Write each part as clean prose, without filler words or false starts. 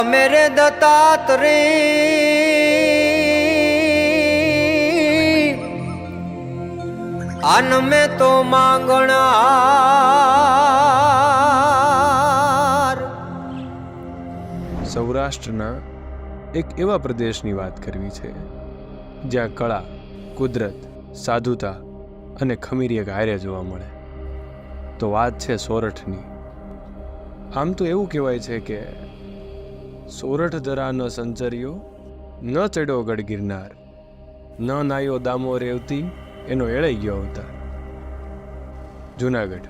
मेरे दत्तात्रेय अन में तो मांगणार। સૌરાષ્ટ્રના એક એવા પ્રદેશની વાત કરવી છે જ્યાં કળા, કુદરત, સાધુતા અને ખમીરી એક હારે જોવા મળે. તો વાત છે સોરઠની. આમ તો એવું કહેવાય છે કે સોરઠ ધરા ન સંચર્યો, ન ચડ્યો ગઢ ગિરનાર, ન નાયો દામો રેવતી, એનો એળાઈ ગયો અવતાર. જુનાગઢ,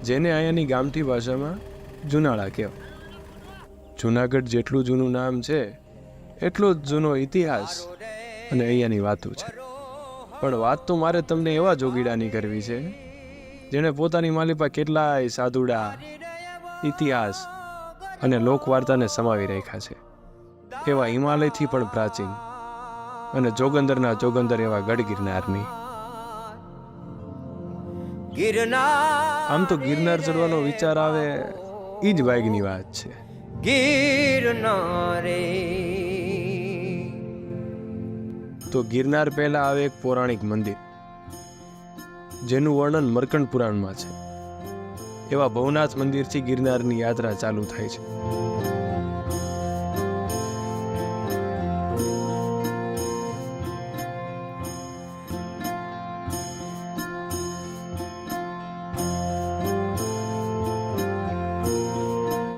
જેને અહીંયાની ગામઠી ભાષામાં જુનાળા કહેવાય. જુનાગઢ જેટલું જૂનું નામ છે એટલો જ જૂનો ઇતિહાસ અને અહીંયાની વાતો છે. પણ વાત તો મારે તમને એવા જોગીડાની કરવી છે જેણે પોતાની માલિપા કેટલાય સાધુડા, ઇતિહાસ અને લોકવાર્તાને સમાવી રાખ્યા છે. એવા હિમાલયથી પણ પ્રાચીન અને જોગંદરના જોગંદર એવા ગઢ ગિરનારની. આમ તો ગિરનાર ચડવાનો વિચાર આવે એ જ ભાગ્યની વાત છે. ગિરનારે તો ગિરનાર પહેલા આવે એક પૌરાણિક મંદિર જેનું વર્ણન મર્કંડ પુરાણમાં છે. એવા ભવનાથ મંદિરથી ગિરનારની યાત્રા ચાલુ થાય છે.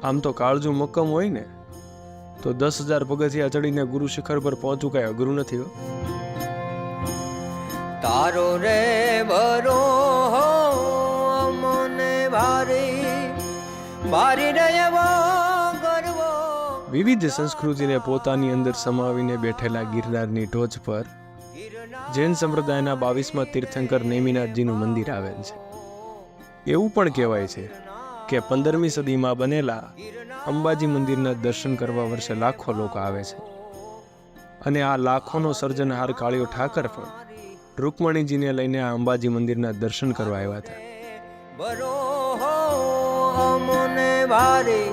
આમ તો કાળજુ મક્કમ હોય ને તો 10,000 પગથિયા ચડીને ગુરુ શિખર પર પહોંચવું કઈ અઘરું નથી હો. તારો રે બરો મને ભારી ભારી રહેવો ગરવો. વિવિધ સંસ્કૃતિને પોતાની અંદર સમાવીને બેઠેલા ગિરનારની ટોચ પર જૈન સંપ્રદાયના 22મા તીર્થંકર નેમિનાથજીનું મંદિર આવેલ છે. એવું પણ કહેવાય છે કે 15મી સદીમાં બનેલા અંબાજી મંદિરના દર્શન કરવા વર્ષે લાખો લોકો આવે છે. અને આ લાખોનો સર્જનહાર કાળિયો ઠાકર પણ રૂકમણીજીને લઈને આ અંબાજી મંદિરના દર્શન કરવા આવ્યા હતા. બરો મને ભારી